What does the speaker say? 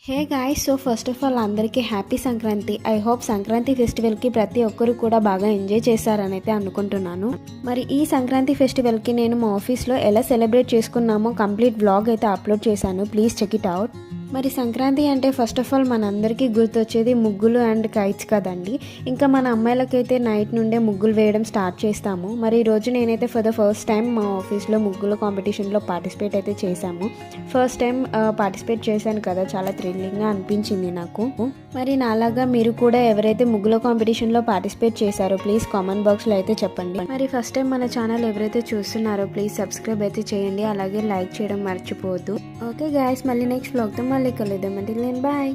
Hey guys, so first of all అందరికీ happy Sankranti. I hope Sankranti ఫెస్టివల్కి ప్రతి ఒక్కరు కూడా బాగా ఎంజాయ్ చేశారని అయితే అనుకుంటున్నాను. మరి ఈ సంక్రాంతి ఫెస్టివల్కి నేను మా ఆఫీస్లో ఎలా సెలబ్రేట్ చేసుకున్నామో కంప్లీట్ వ్లాగ్ అయితే అప్లోడ్ చేశాను. Please check it out. మరి సంక్రాంతి అంటే ఫస్ట్ ఆఫ్ ఆల్ మనందరికీ గుర్తొచ్చేది ముగ్గులు అండ్ కైట్స్ కదండి. ఇంకా మన అమ్మాయిలకైతే నైట్ నుండే ముగ్గులు వేయడం స్టార్ట్ చేస్తాము. మరి ఈరోజు నేనైతే ఫర్ ద ఫస్ట్ టైం మా ఆఫీస్లో ముగ్గుల కాంపిటీషన్లో పార్టిసిపేట్ అయితే చేశాము. ఫస్ట్ టైం పార్టిసిపేట్ చేశాను కదా, చాలా థ్రిల్లింగ్గా అనిపించింది నాకు. మరి నాలాగా మీరు కూడా ఎవరైతే ముగ్గుల కాంపిటీషన్లో పార్టిసిపేట్ చేశారో ప్లీజ్ కామెంట్ బాక్స్లో అయితే చెప్పండి. మరి ఫస్ట్ టైం మన ఛానల్ ఎవరైతే చూస్తున్నారో ప్లీజ్ సబ్స్క్రైబ్ అయితే చేయండి, అలాగే లైక్ చేయడం మర్చిపోవద్దు. ఓకే గాయస్, మళ్ళీ నెక్స్ట్ వ్లాగ్తో మళ్ళీ కలుద్దాం. అంటే బాయ్.